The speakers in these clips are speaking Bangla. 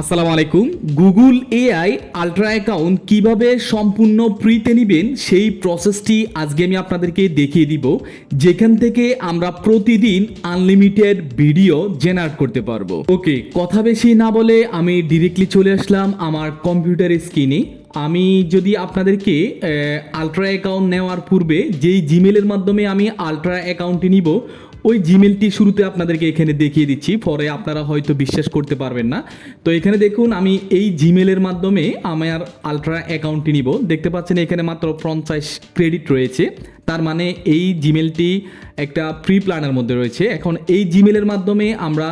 আসসালামু আলাইকুম। গুগল এআই আলট্রা অ্যাকাউন্ট কিভাবে সম্পূর্ণ ফ্রিতে নেবেন সেই প্রসেসটি আজকে আমি আপনাদেরকে দেখিয়ে দিব, যেখান থেকে আমরা প্রতিদিন আনলিমিটেড ভিডিও জেনারেট করতে পারবো। ওকে, কথা বেশি না বলে আমি ডিরেক্টলি চলে আসলাম আমার কম্পিউটার স্ক্রিনে। আমি যদি আপনাদেরকে আলট্রা অ্যাকাউন্ট নেওয়ার পূর্বে যেই জিমেলের মাধ্যমে আমি আলট্রা অ্যাকাউন্টটি নিব ওই জিমেলটি শুরুতে আপনাদেরকে এখানে দেখিয়ে দিচ্ছি, পরে আপনারা হয়তো বিশ্বাস করতে পারবেন না। তো এখানে দেখুন, আমি এই জিমেলের মাধ্যমে আমার আলট্রা অ্যাকাউন্টটি নিব। দেখতে পাচ্ছেন এখানে মাত্র 50 ক্রেডিট রয়েছে, তার মানে এই জিমেলটি একটা ফ্রি প্ল্যানের মধ্যে রয়েছে। এখন এই জিমেলের মাধ্যমে আমরা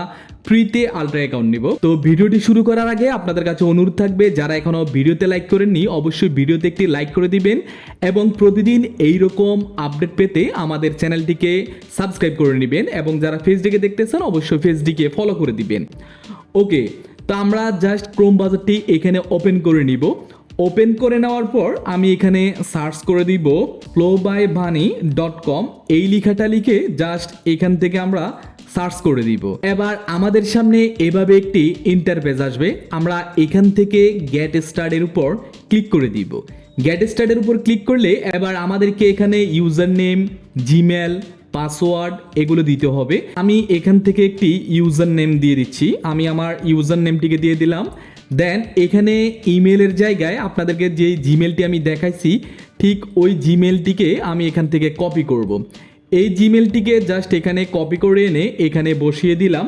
ফ্রিতে আলট্রা অ্যাকাউন্ট নিব। তো ভিডিওটি শুরু করার আগে আপনাদের কাছে অনুরোধ থাকবে, যারা এখনও ভিডিওতে লাইক করেননি অবশ্যই ভিডিওতে একটি লাইক করে দিবেন এবং প্রতিদিন এই রকম আপডেট পেতে আমাদের চ্যানেলটিকে সাবস্ক্রাইব করে নেবেন এবং যারা ফেসবুকে দেখতেছেন অবশ্যই ফেসবুকে ফলো করে দিবেন। ওকে, তো আমরা জাস্ট ক্রোম ব্রাউজারটি এখানে ওপেন করে নিব। ওপেন করে নেওয়ার পর আমি এখানে সার্চ করে দিব flowbybunny.com। এই লেখাটা লিখে জাস্ট এখান থেকে আমরা সার্চ করে দিব। এবার আমাদের সামনে এভাবে একটি ইন্টারফেস আসবে। আমরা এখান থেকে গেট স্টার্টের উপর ক্লিক করে দিব। গেট স্টার্টের উপর ক্লিক করলে এবার আমাদেরকে এখানে ইউজার নেম, জিমেল, পাসওয়ার্ড এগুলো দিতে হবে। আমি এখান থেকে একটি ইউজার নেম দিয়ে দিচ্ছি। আমি আমার ইউজার নেমটিকে দিয়ে দিলাম। দেন এখানে ইমেলের জায়গায় আপনাদেরকে যে জিমেলটি আমি দেখাইছি ঠিক ওই জিমেলটিকে আমি এখান থেকে কপি করব। এই জিমেলটিকে জাস্ট এখানে কপি করে এনে এখানে বসিয়ে দিলাম।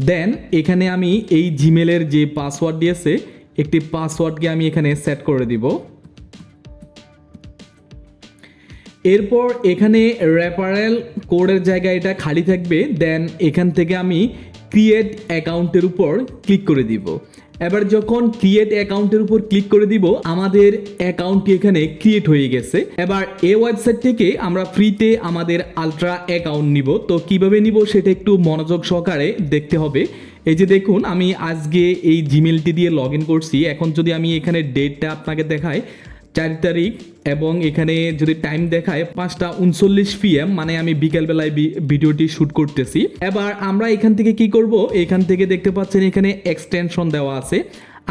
দেন এখানে আমি এই জিমেলের যে পাসওয়ার্ড দিয়েছে একটি পাসওয়ার্ডকে আমি এখানে সেট করে দিব। এরপর এখানে রেফারেল কোডের জায়গায় এটা খালি থাকবে। দেন এখান থেকে আমি ক্রিয়েট অ্যাকাউন্টের উপর ক্লিক করে দিব। এবার যখন ক্রিয়েট অ্যাকাউন্টের উপর ক্লিক করে দিব আমাদের অ্যাকাউন্টটি এখানে ক্রিয়েট হয়ে গেছে। এবার এই ওয়েবসাইট থেকে আমরা ফ্রিতে আমাদের আলট্রা অ্যাকাউন্ট নিব। তো কিভাবে নিব সেটা একটু মনোযোগ সহকারে দেখতে হবে। এই যে দেখুন, আমি আজকে এই জিমেলটি দিয়ে লগ ইন করছি। এখন যদি আমি এখানে ডেটটা আপনাকে দেখাই 4 তারিখ এবং এখানে যদি টাইম দেখায় 5:39 PM, মানে আমি বিকেলবেলায় ভিডিওটি শ্যুট করতেছি। এবার আমরা এখান থেকে কি করব, এখান থেকে দেখতে পাচ্ছেন এখানে এক্সটেনশন দেওয়া আছে।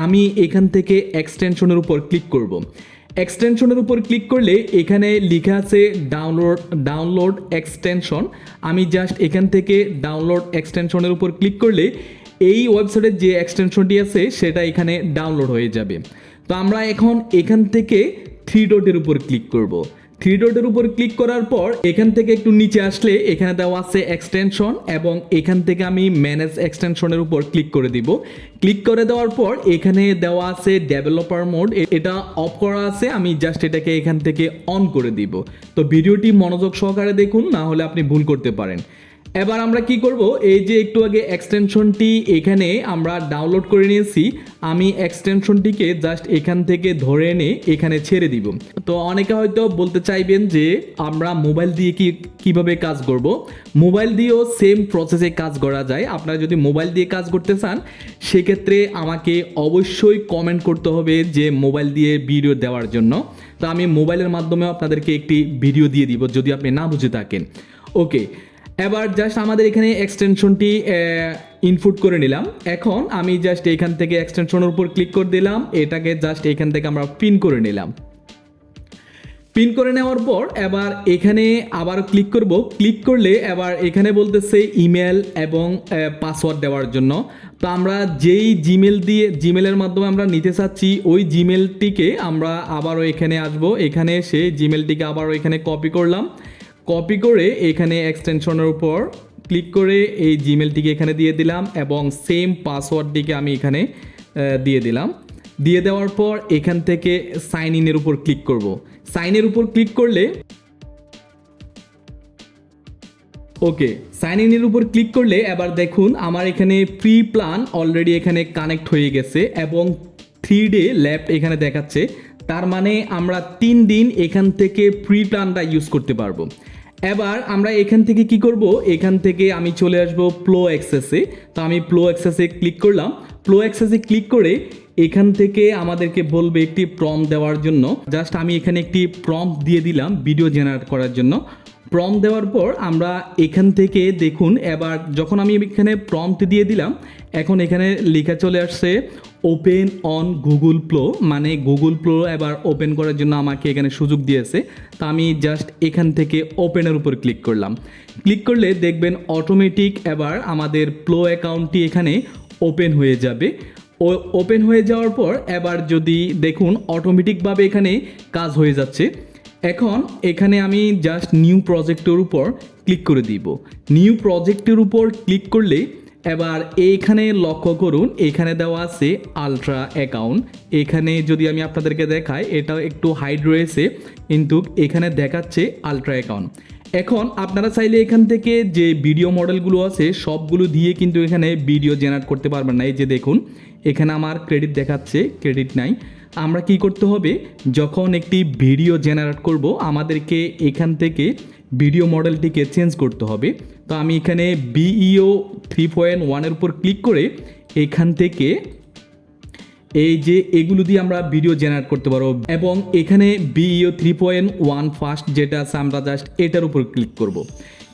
আমি এখান থেকে এক্সটেনশনের উপর ক্লিক করব। এক্সটেনশনের উপর ক্লিক করলে এখানে লেখা আছে ডাউনলোড এক্সটেনশন। আমি জাস্ট এখান থেকে ডাউনলোড এক্সটেনশনের উপর ক্লিক করলে এই ওয়েবসাইটের যে এক্সটেনশনটি আছে সেটা এখানে ডাউনলোড হয়ে যাবে। তো আমরা এখন এখান থেকে 3 ডটের উপর ক্লিক করব। 3 ডটের উপর ক্লিক করার পর এখান থেকে একটু নিচে আসলে এখানে দেওয়া আছে এক্সটেনশন এবং এখান থেকে আমি ম্যানেজ এক্সটেনশনের উপর ক্লিক করে দিব। ক্লিক করে দেওয়ার পর এখানে দেওয়া আছে ডেভেলপার মোড, এটা অফ করা আছে। আমি জাস্ট এটাকে এখান থেকে অন করে দিব। তো ভিডিওটি মনোযোগ সহকারে দেখুন, না হলে আপনি ভুল করতে পারেন। এবার আমরা কি করব, এই যে একটু আগে এক্সটেনশনটি এখানে আমরা ডাউনলোড করে নিয়েছি, আমি এক্সটেনশনটিকে জাস্ট এখান থেকে ধরে এনে এখানে ছেড়ে দিব। তো অনেকে হয়তো বলতে চাইবেন যে আমরা মোবাইল দিয়ে কিভাবে কাজ করব। মোবাইল দিয়েও সেম প্রসেসে কাজ করা যায়। আপনারা যদি মোবাইল দিয়ে কাজ করতে চান সেক্ষেত্রে আমাকে অবশ্যই কমেন্ট করতে হবে যে মোবাইল দিয়ে ভিডিও দেওয়ার জন্য। তো আমি মোবাইলের মাধ্যমেও আপনাদেরকে একটি ভিডিও দিয়ে দিব যদি আপনি না বুঝে থাকেন। ওকে, এবার জাস্ট আমাদের এখানে এক্সটেনশনটি ইনপুট করে নিলাম। এখন আমি জাস্ট এখান থেকে এক্সটেনশনের উপর ক্লিক করে দিলাম। এটাকে জাস্ট এখান থেকে আমরা পিন করে নিলাম। পিন করে নেওয়ার পর এবার এখানে আবার ক্লিক করব। ক্লিক করলে এবার এখানে বলতেছে ইমেল এবং পাসওয়ার্ড দেওয়ার জন্য। তো আমরা যেই জিমেলের মাধ্যমে আমরা নিতে চাচ্ছি ওই জিমেলটিকে আমরা আবারও এখানে আসব। এখানে এসে জিমেলটিকে আবারও এখানে কপি করলাম। কপি করে এখানে এক্সটেনশনের উপর ক্লিক করে এই জিমেলটিকে এখানে দিয়ে দিলাম এবং সেম পাসওয়ার্ডটিকে আমি এখানে দিয়ে দিলাম। দিয়ে দেওয়ার পর এখান থেকে সাইন ইনের উপর ক্লিক করব। সাইনের উপর ক্লিক করলে ওকে, সাইন ইনের উপর ক্লিক করলে এবার দেখুন আমার এখানে ফ্রি প্ল্যান অলরেডি এখানে কানেক্ট হয়ে গেছে এবং 3 ডে লেফট এখানে দেখাচ্ছে। তার মানে আমরা 3 দিন এখান থেকে ফ্রি প্ল্যানটা ইউজ করতে পারবো। এবার আমরা এখান থেকে কি করব, এখান থেকে আমি চলে আসব প্লো অ্যাক্সেসে। তো আমি প্লো অ্যাক্সেসে ক্লিক করলাম। প্লো অ্যাক্সেসে ক্লিক করে এখান থেকে আমাদেরকে বলবে একটি প্রম্পট দেওয়ার জন্য। জাস্ট আমি এখানে একটি প্রম্পট দিয়ে দিলাম ভিডিও জেনারেট করার জন্য। প্রম্পট দেওয়ার পর আমরা এখান থেকে দেখুন, এবার যখন আমি এখানে প্রম্পট দিয়ে দিলাম, এখন এখানে লেখা চলে আসছে ওপেন অন গুগল প্লো, মানে গুগল প্লো এবার ওপেন করার জন্য আমাকে এখানে সুযোগ দিয়েছে। তো আমি জাস্ট এখান থেকে ওপেনের উপর ক্লিক করলাম। ক্লিক করলে দেখবেন অটোমেটিক এবার আমাদের প্লো অ্যাকাউন্টটি এখানে ওপেন হয়ে যাবে। ওপেন হয়ে যাওয়ার পর এবার যদি দেখুন অটোমেটিকভাবে এখানে কাজ হয়ে যাচ্ছে। এখন এখানে আমি জাস্ট নিউ প্রজেক্টের উপর ক্লিক করে দিব। নিউ প্রজেক্টের উপর ক্লিক করলে এবার এইখানে লক্ষ্য করুন, এখানে দেওয়া আছে আলট্রা অ্যাকাউন্ট। এখানে যদি আমি আপনাদেরকে দেখাই, এটাও একটু হাইড রয়েছে, কিন্তু এখানে দেখাচ্ছে আলট্রা অ্যাকাউন্ট। এখন আপনারা চাইলে এখান থেকে যে ভিডিও মডেলগুলো আছে সবগুলো দিয়ে কিন্তু এখানে ভিডিও জেনারেট করতে পারবেন না। এই যে দেখুন এখানে আমার ক্রেডিট দেখাচ্ছে, ক্রেডিট নাই। আমরা কি করতে হবে, যখন একটি ভিডিও জেনারেট করব আমাদেরকে এখান থেকে ভিডিও মডেলটিকে চেঞ্জ করতে হবে। তো আমি এখানে বিইও 3.1 উপর ক্লিক করে এখান থেকে এই যে এগুলো দিয়ে আমরা ভিডিও জেনারেট করতে পারবো, এবং এখানে বিইও 3.1 ফার্স্ট যেটা আছে আমরা জাস্ট এটার উপর ক্লিক করব।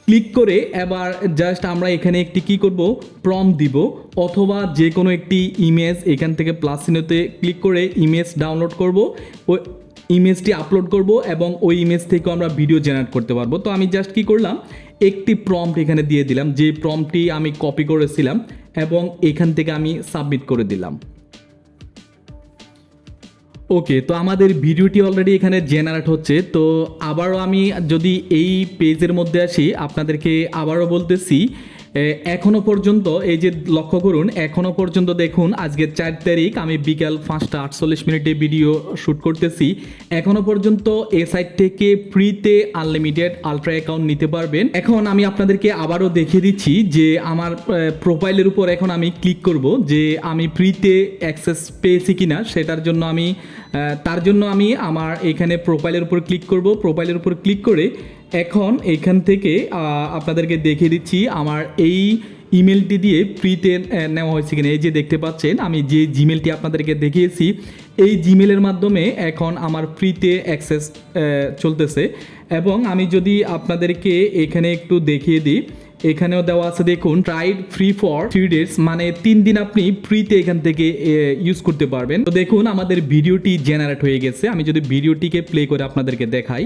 ক্লিক করে এবার জাস্ট আমরা এখানে একটি কি করব, প্রম্পট দিব, অথবা যে কোনো একটি ইমেজ এখান থেকে প্লাস চিহ্নতে ক্লিক করে ইমেজ ডাউনলোড করব, ওই ইমেজটি আপলোড করব এবং ওই ইমেজ থেকে আমরা ভিডিও জেনারেট করতে পারবো। তো আমি জাস্ট কি করলাম, একটি প্রম্পট এখানে দিয়ে দিলাম, যে প্রম্পটটি আমি কপি করেছিলাম, এবং এখান থেকে আমি সাবমিট করে দিলাম। ওকে, তো আমাদের ভিডিওটি অলরেডি এখানে জেনারেট হচ্ছে। তো আবারও আমি যদি এই পেজের মধ্যে আসি, আপনাদেরকে আবারও বলতেছি, এখনও পর্যন্ত এই যে লক্ষ্য করুন, এখনও পর্যন্ত দেখুন আজকে 4 তারিখ, আমি বিকাল 5:48 ভিডিও শ্যুট করতেছি। এখনও পর্যন্ত এই সাইট থেকে ফ্রিতে আনলিমিটেড আলট্রা অ্যাকাউন্ট নিতে পারবেন। এখন আমি আপনাদেরকে আবারও দেখিয়ে দিচ্ছি যে আমার প্রোফাইলের উপর এখন আমি ক্লিক করব যে আমি ফ্রিতে অ্যাক্সেস পেয়েছি কিনা, সেটার জন্য আমি তার জন্য আমি আমার এখানে প্রোফাইলের উপর ক্লিক করব। প্রোফাইলের উপর ক্লিক করে এখন এখান থেকে আপনাদেরকে দেখিয়ে দিচ্ছি আমার এই ইমেলটি দিয়ে ফ্রিতে নেওয়া হয়েছে কিনা। এই যে দেখতে পাচ্ছেন আমি যে জিমেলটি আপনাদেরকে দেখিয়েছি, এই জিমেলের মাধ্যমে এখন আমার ফ্রিতে অ্যাক্সেস চলতেছে। এবং আমি যদি আপনাদেরকে এখানে একটু দেখিয়ে দিই, এখানেও দেওয়া আছে দেখুন ট্রাইড ফ্রি ফর 3 days, মানে 3 দিন আপনি ফ্রিতে এখান থেকে ইউজ করতে পারবেন। তো দেখুন আমাদের ভিডিওটি জেনারেট হয়ে গেছে। আমি যদি ভিডিওটিকে প্লে করে আপনাদেরকে দেখাই,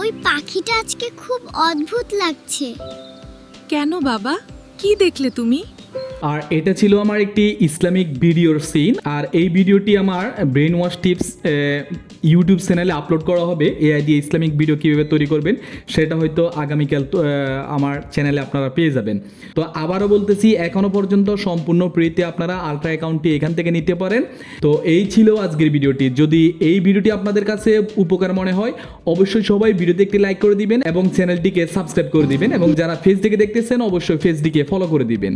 ওই পাখিটা আজকে খুব অদ্ভুত লাগছে। কেন বাবা, কি দেখলে তুমি? আর এটা ছিল আমার একটি ইসলামিক ভিডিওর সিন। আর এই ভিডিওটি আমার ব্রেন ওয়াশ টিপস ইউটিউব চ্যানেলে আপলোড করা হবে। এআই দিয়ে ইসলামিক ভিডিও কীভাবে তৈরি করবেন সেটা হয়তো আগামীকাল আমার চ্যানেলে আপনারা পেয়ে যাবেন। তো আবারও বলতেছি, এখনও পর্যন্ত সম্পূর্ণ ফ্রিতে আপনারা আলট্রা অ্যাকাউন্টটি এখান থেকে নিতে পারেন। তো এই ছিল আজকের ভিডিওটি। যদি এই ভিডিওটি আপনাদের কাছে উপকার মনে হয় অবশ্যই সবাই ভিডিওতে একটি লাইক করে দিবেন এবং চ্যানেলটিকে সাবস্ক্রাইব করে দিবেন, এবং যারা ফেসবুকে দেখতেছেন অবশ্যই ফেসবুকে ফলো করে দিবেন।